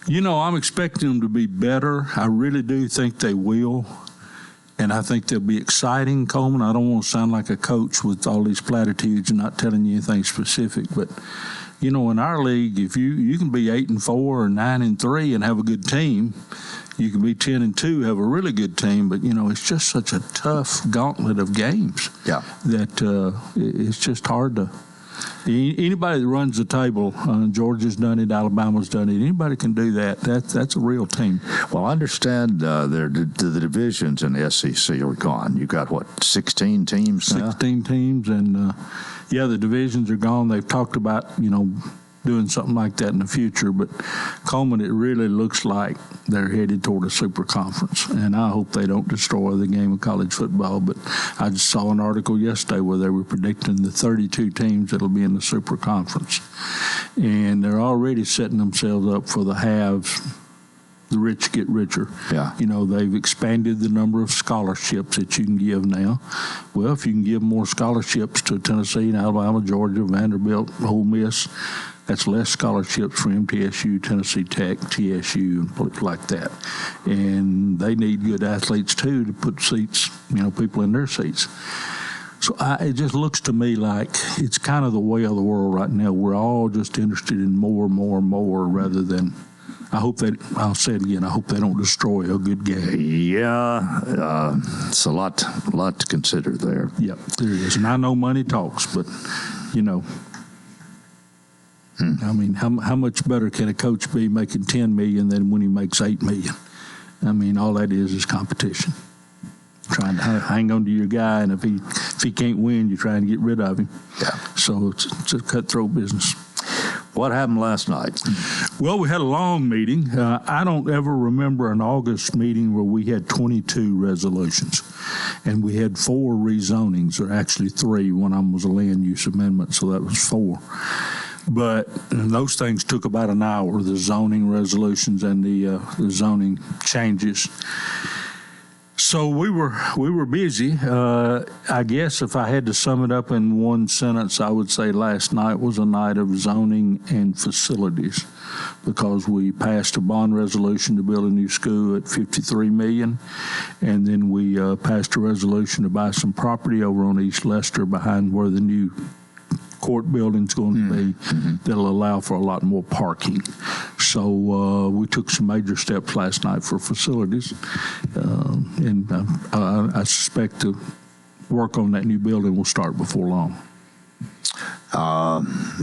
I'm expecting them to be better. I really do think they will. And I think they'll be exciting, Coleman. I don't want to sound like a coach with all these platitudes and not telling you anything specific, but in our league, if you can be 8-4 or 9-3 and have a good team, you can be 10-2, have a really good team. But it's just such a tough gauntlet of games. Yeah. That it's just hard to. Anybody that runs the table, Georgia's done it, Alabama's done it. Anybody can do that. That's a real team. Well, I understand the divisions in the SEC are gone. You got 16 teams now? 16 teams, and the divisions are gone. They've talked about doing something like that in the future, but Coleman, it really looks like they're headed toward a super conference, and I hope they don't destroy the game of college football. But I just saw an article yesterday where they were predicting the 32 teams that'll be in the super conference, and they're already setting themselves up for the haves. The rich get richer. Yeah. They've expanded the number of scholarships that you can give now. Well, if you can give more scholarships to Tennessee, Alabama, Georgia, Vanderbilt, Ole Miss, that's less scholarships for MTSU, Tennessee Tech, TSU, and places like that. And they need good athletes, too, to put seats, people in their seats. So it just looks to me like it's kind of the way of the world right now. We're all just interested in more rather than I'll say it again, I hope they don't destroy a good game. Yeah, it's a lot to consider there. Yep, there is. And I know money talks, but, I mean, how much better can a coach be making $10 million than when he makes $8 million? I mean, all that is competition. trying to hang on to your guy, and if he can't win, you're trying to get rid of him. Yeah. So it's a cutthroat business. What happened last night? Well, we had a long meeting. I don't ever remember an August meeting where we had 22 resolutions, and we had 4 rezonings, or actually 3. One of them was a land use amendment, so that was 4. But those things took about an hour, the zoning resolutions and the zoning changes. So we were busy. I guess if I had to sum it up in one sentence, I would say last night was a night of zoning and facilities, because we passed a bond resolution to build a new school at $53 million, and then we passed a resolution to buy some property over on East Leicester behind where the new court building's going to be, that'll allow for a lot more parking. So we took some major steps last night for facilities, and I suspect the work on that new building will start before long.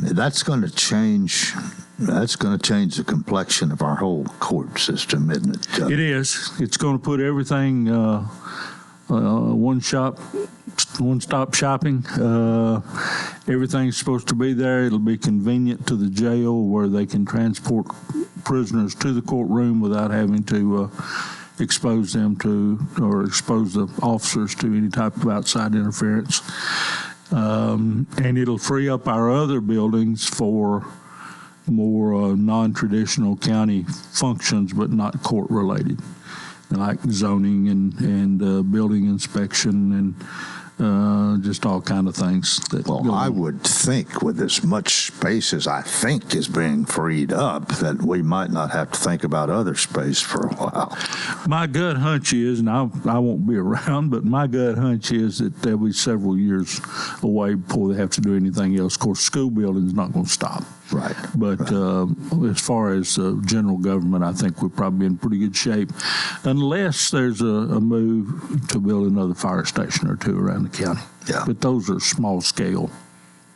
That's going to change. That's going to change the complexion of our whole court system, isn't it? It is. It's going to put everything one-stop shopping. Everything's supposed to be there. It'll be convenient to the jail, where they can transport prisoners to the courtroom without having to expose them to, or expose the officers to, any type of outside interference. And it'll free up our other buildings for more non-traditional county functions, but not court-related, like zoning and building inspection and just all kind of things. Well, I would think with as much space as I think is being freed up, that we might not have to think about other space for a while. My gut hunch is, and I won't be around, but my gut hunch is that there'll be several years away before they have to do anything else. Of course, school building's not going to stop. Right. But as far as general government, I think we're probably in pretty good shape, unless there's a move to build another fire station or 2 around the county. Yeah. But those are small scale,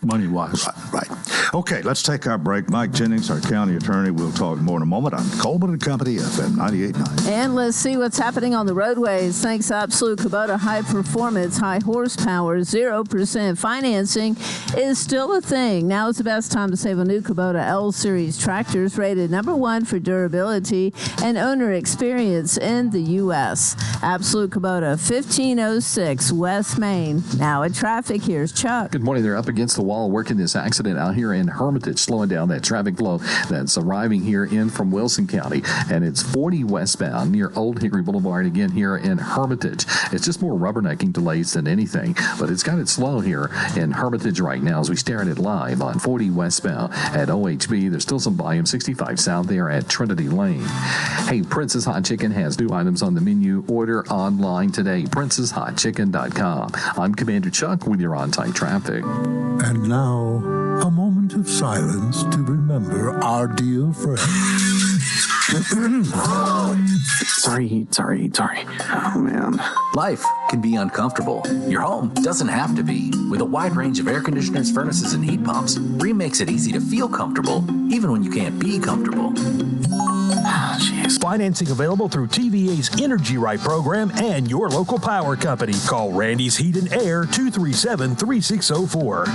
money-wise. Right. Okay, let's take our break. Mike Jennings, our county attorney, we'll talk more in a moment on Coleman and Company, FM 98.9. And let's see what's happening on the roadways. Thanks to Absolute Kubota, high performance, high horsepower, 0% financing is still a thing. Now is the best time to save on new Kubota L-Series tractors, rated #1 for durability and owner experience in the U.S. Absolute Kubota, 1506 West Main. Now at traffic, here's Chuck. Good morning. They're up against the wall working this accident out here in Hermitage, slowing down that traffic flow that's arriving here in from Wilson County. And it's 40 westbound near Old Hickory Boulevard, again here in Hermitage. It's just more rubbernecking delays than anything, but it's got it slow here in Hermitage right now as we stare at it live on 40 westbound at OHB. There's still some volume, 65 south there at Trinity Lane. Hey, Princess Hot Chicken has new items on the menu. Order online today, princesshotchicken.com. I'm Commander Chuck with your on-time traffic. And now, a moment of silence to remember our dear friend. Sorry. Oh, man. Life can be uncomfortable. Your home doesn't have to be. With a wide range of air conditioners, furnaces, and heat pumps, Rheem makes it easy to feel comfortable, even when you can't be comfortable. Financing available through TVA's Energy Right program and your local power company. Call Randy's Heat and Air 237-3604.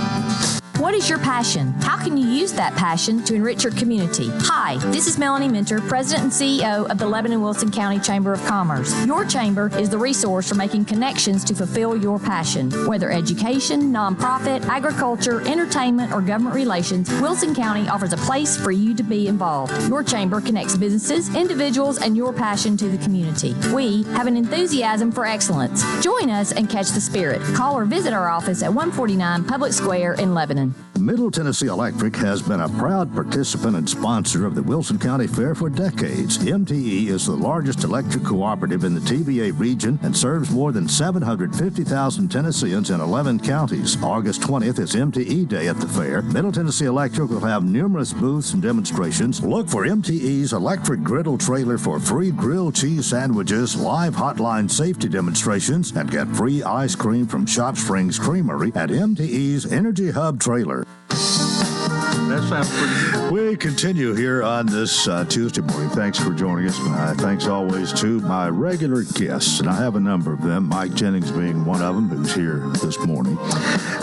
What is your passion? How can you use that passion to enrich your community? Hi, this is Melanie Minter, President and CEO of the Lebanon-Wilson County Chamber of Commerce. Your chamber is the resource for making connections to fulfill your passion. Whether education, nonprofit, agriculture, entertainment, or government relations, Wilson County offers a place for you to be involved. Your chamber connects businesses, individuals, and your passion to the community. We have an enthusiasm for excellence. Join us and catch the spirit. Call or visit our office at 149 Public Square in Lebanon. Middle Tennessee Electric has been a proud participant and sponsor of the Wilson County Fair for decades. MTE is the largest electric cooperative in the TVA region and serves more than 750,000 Tennesseans in 11 counties. August 20th is MTE Day at the fair. Middle Tennessee Electric will have numerous booths and demonstrations. Look for MTE's electric griddle trailer for free grilled cheese sandwiches, live hotline safety demonstrations, and get free ice cream from Shop Springs Creamery at MTE's Energy Hub trailer. That sounds pretty good. We continue here on this Tuesday morning. Thanks for joining us. Thanks always to my regular guests, and I have a number of them, Mike Jennings being one of them, who's here this morning.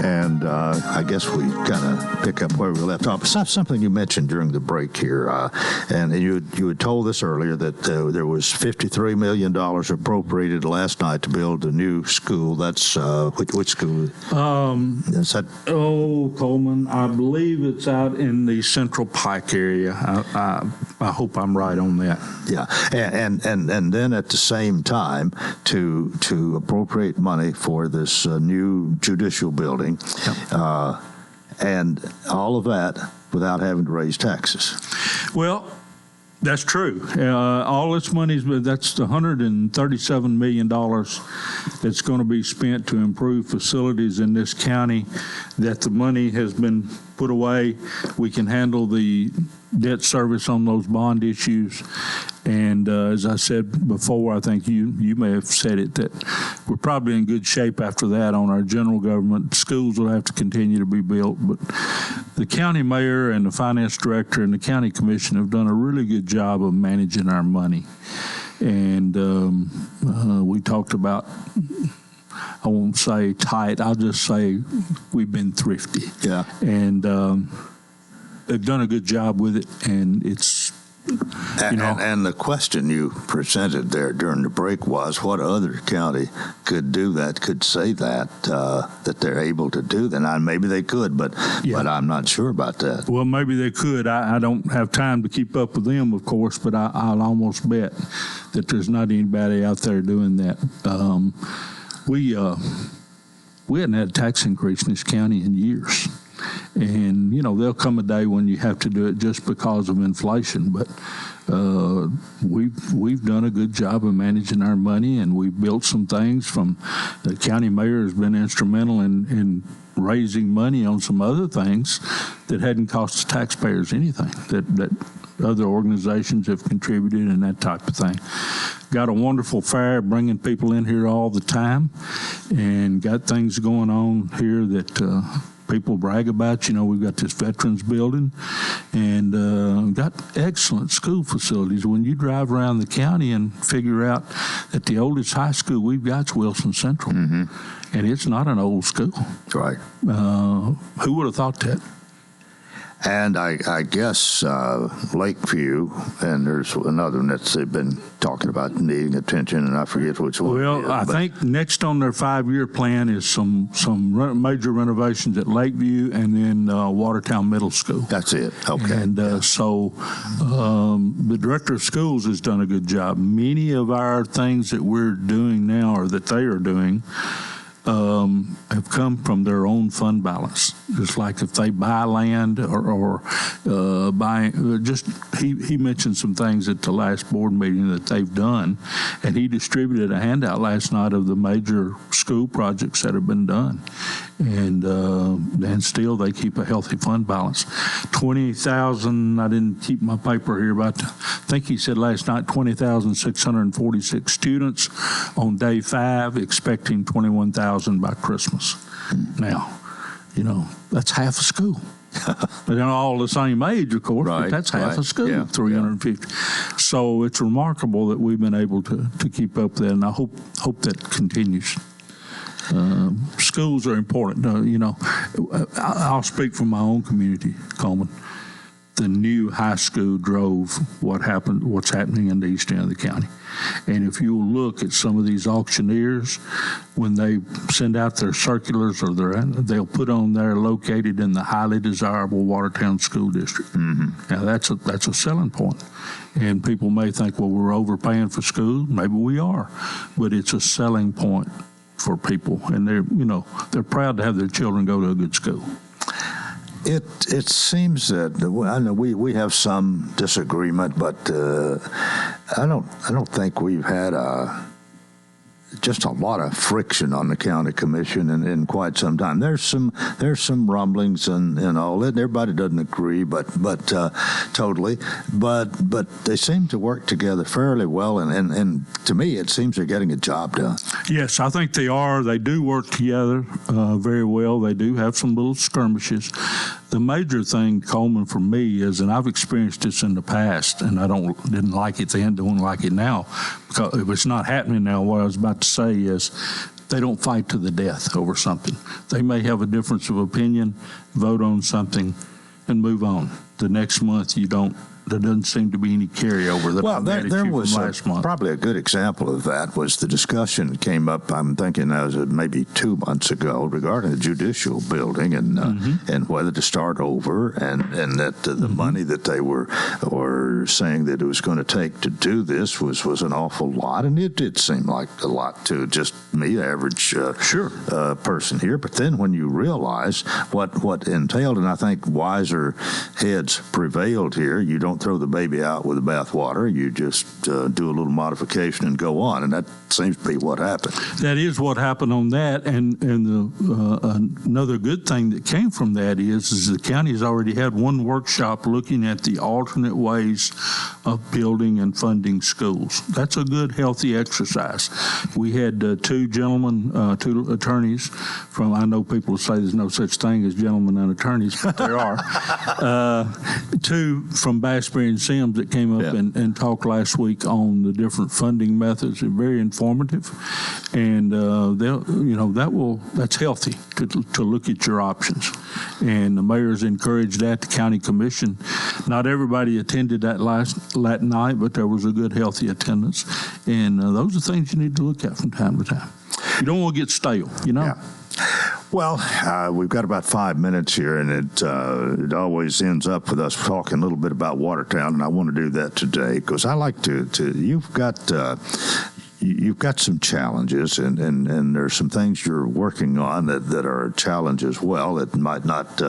And I guess we kind of pick up where we left off. It's something you mentioned during the break here, and you had told us earlier that there was $53 million appropriated last night to build a new school. That's which school? Is that? Oh, Coleman. I believe it's out in the Central Pike area. I hope I'm right on that. Yeah, and then at the same time to appropriate money for this new judicial building, and all of that without having to raise taxes. Well, that's true. All this money, that's the $137 million that's going to be spent to improve facilities in this county, that the money has been put away. We can handle the debt service on those bond issues. And as I said before, I think you may have said it, that we're probably in good shape after that on our general government. Schools will have to continue to be built, but the county mayor and the finance director and the county commission have done a really good job of managing our money. And we talked about, I won't say tight, I'll just say we've been thrifty. Yeah. And they've done a good job with it, and it's, and the question you presented there during the break was, what other county could do that, could say that they're able to do that? Now, maybe they could, but I'm not sure about that. Well, maybe they could. I don't have time to keep up with them, of course, but I'll almost bet that there's not anybody out there doing that. We hadn't had a tax increase in this county in years. And, there'll come a day when you have to do it just because of inflation. But we've done a good job of managing our money, and we've built some things. From the county mayor has been instrumental in raising money on some other things that hadn't cost the taxpayers anything, that other organizations have contributed and that type of thing. Got a wonderful fair, bringing people in here all the time, and got things going on here that people brag about. We've got this veterans building, and got excellent school facilities. When you drive around the county and figure out that the oldest high school we've got is Wilson Central, and it's not an old school. Right. Who would have thought that? And I guess Lakeview, and there's another one that they've been talking about needing attention, and I forget which one. Well, I think next on their 5-year plan is some major renovations at Lakeview, and then Watertown Middle School. That's it. Okay. And so the director of schools has done a good job. Many of our things that we're doing now, or that they are doing, have come from their own fund balance. Just like if they buy land or buy, he mentioned some things at the last board meeting that they've done, and he distributed a handout last night of the major school projects that have been done. And still they keep a healthy fund balance. 20,000, I didn't keep my paper here, but I think he said last night 20,646 students on day 5, expecting 21,000 by Christmas. Now, that's half a school. They're not all the same age, of course, but that's half a school, 350. So it's remarkable that we've been able to keep up with that, and I hope that continues. Schools are important. I'll speak from my own community, Coleman. The new high school drove what's happening in the east end of the county. And if you look at some of these auctioneers, when they send out their circulars, or they'll put on there located in the highly desirable Watertown School District. Now that's a selling point. And people may think, well, we're overpaying for schools. Maybe we are, but it's a selling point for people, and they're proud to have their children go to a good school. It seems that I know we have some disagreement, but I don't think we've had just a lot of friction on the county commission in quite some time. There's some rumblings and all that. Everybody doesn't agree, but totally. But they seem to work together fairly well, and to me, it seems they're getting a job done. Yes, I think they are. They do work together very well. They do have some little skirmishes, The major thing, Coleman, for me is, and I've experienced this in the past, and I didn't like it then, don't like it now, because if it's not happening now, what I was about to say is they don't fight to the death over something. They may have a difference of opinion, vote on something, and move on. The next month, there doesn't seem to be any carryover. Well, there was last month. Probably a good example of that was the discussion that came up, I'm thinking that was maybe 2 months ago, regarding the judicial building and whether to start over, and that the money that they were saying that it was going to take to do this was an awful lot, and it did seem like a lot to just me, average person here. But then when you realize what entailed, and I think wiser heads prevailed here, you don't throw the baby out with the bathwater. You just do a little modification and go on, and that seems to be what happened. That is what happened on that, and another good thing that came from that is the county has already had one workshop looking at the alternate ways of building and funding schools. That's a good, healthy exercise. We had two attorneys from, I know people say there's no such thing as gentlemen and attorneys, but there are. Two from Bass and Sims that came up and talked last week on the different funding methods. They're very informative, and that's healthy to look at your options. And the mayor's encouraged that. The county commission, not everybody attended that that night, but there was a good, healthy attendance. And those are things you need to look at from time to time. You don't want to get stale, Yeah. Well, we've got about 5 minutes here, and it always ends up with us talking a little bit about Watertown, and I want to do that today because I like to you've got some challenges, and there's some things you're working on that are a challenge as well that might not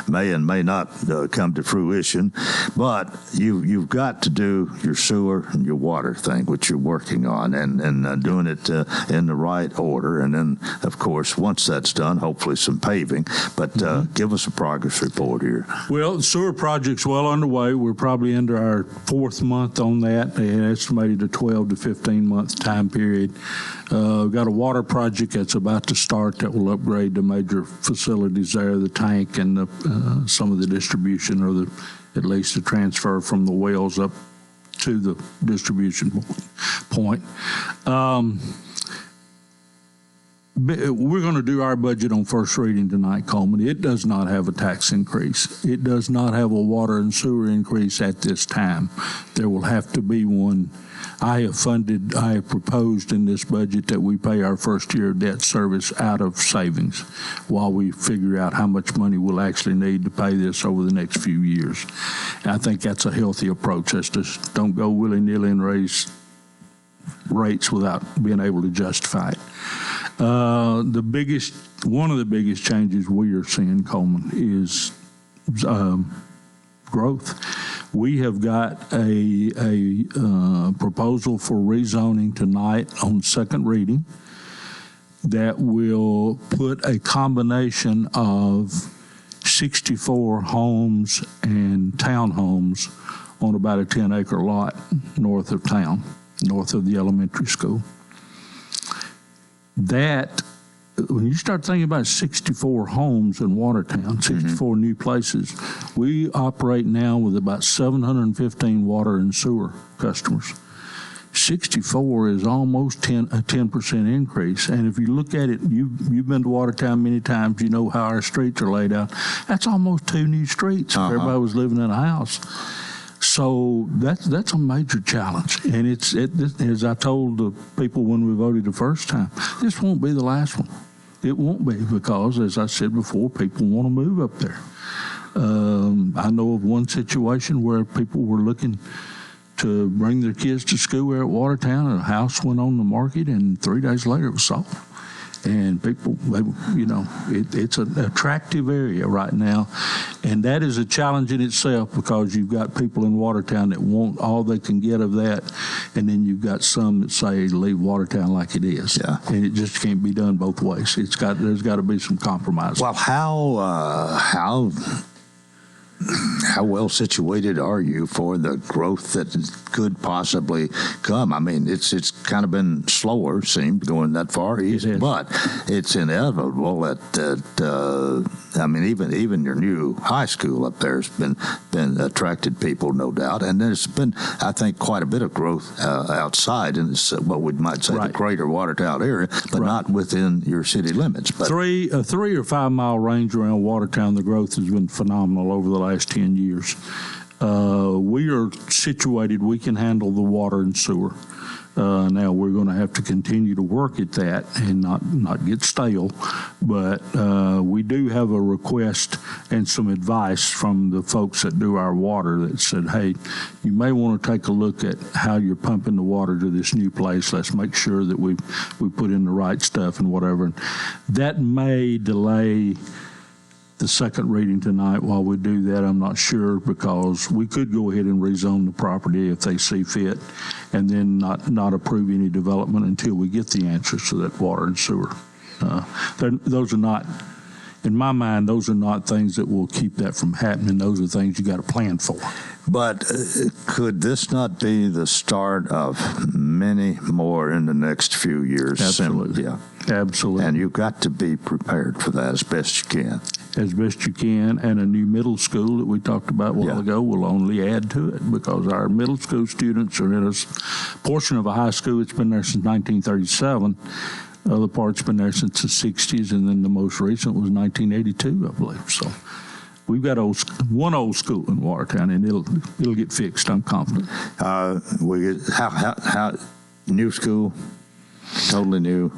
may not come to fruition, but you've got to do your sewer and your water thing, which you're working on, and doing it in the right order, and then of course once that's done, hopefully some paving. But give us a progress report here. Well, the sewer project's well underway. We're probably into our 4th month on that. They had estimated a 12 to 15 month time period. We've got a water project that's about to start that will upgrade the major facilities there, the tank and some of the distribution, or at least the transfer from the wells up to the distribution point. We're going to do our budget on first reading tonight, Coleman. It does not have a tax increase. It does not have a water and sewer increase at this time. There will have to be one. I have proposed in this budget that we pay our first year of debt service out of savings while we figure out how much money we'll actually need to pay this over the next few years. And I think that's a healthy approach. That's just don't go willy-nilly and raise rates without being able to justify it. One of the biggest changes we are seeing, Coleman, is growth. We have got a proposal for rezoning tonight on second reading that will put a combination of 64 homes and townhomes on about a 10-acre lot north of town, north of the elementary school. That, when you start thinking about 64 homes in Watertown, 64 new places, we operate now with about 715 water and sewer customers. 64 is almost a 10% increase. And if you look at it, you've been to Watertown many times, you know how our streets are laid out. That's almost 2 new streets if everybody was living in a house. So that's a major challenge. And it's as I told the people when we voted the first time, this won't be the last one. It won't be because, as I said before, people want to move up there. I know of one situation where people were looking to bring their kids to school there at Watertown, and a house went on the market, and 3 days later it was sold. And people, it's an attractive area right now. And that is a challenge in itself because you've got people in Watertown that want all they can get of that. And then you've got some that say, leave Watertown like it is. Yeah. And it just can't be done both ways. There's got to be some compromise. Well, how how well situated are you for the growth that could possibly come? I mean, it's kind of been slower, seemed, going that far east, but it's inevitable that I mean, even your new high school up there has been attracted people, no doubt, and there's been, I think, quite a bit of growth outside in this, what we might say the greater Watertown area, but not within your city limits. But a 3 or 5 mile range around Watertown, the growth has been phenomenal over the last 10 years. We are situated, we can handle the water and sewer. Now we're going to have to continue to work at that and not get stale, but we do have a request and some advice from the folks that do our water that said, hey, you may want to take a look at how you're pumping the water to this new place. Let's make sure that we put in the right stuff and whatever. And that may delay the second reading tonight while we do that. I'm not sure, because we could go ahead and rezone the property if they see fit, and then not approve any development until we get the answers to that water and sewer. Those are not, in my mind, those are not things that will keep that from happening. Those are things you got to plan for. But could this not be the start of many more in the next few years? Absolutely. Yeah. Absolutely. And you've got to be prepared for that as best you can. As best you can. And a new middle school that we talked about a while ago will only add to it, because our middle school students are in a portion of a high school that's been there since 1937. Other part's been there since the 60s, and then the most recent was 1982, I believe. So we've got one old school in Watertown, and it'll get fixed, I'm confident. How new school, totally new?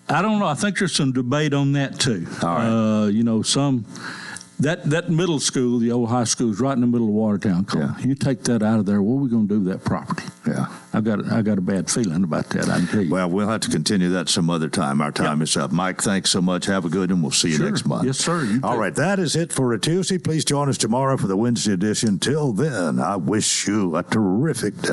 I don't know. I think there's some debate on that too. All right. That middle school, the old high school, is right in the middle of Watertown. Yeah. You take that out of there, what are we going to do with that property? Yeah. I got a bad feeling about that, I can tell you. Well, we'll have to continue that some other time. Our time is up. Mike, thanks so much. Have a good one. We'll see you next month. Yes, sir. All right, that is it for a Tuesday. Please join us tomorrow for the Wednesday edition. Till then, I wish you a terrific day.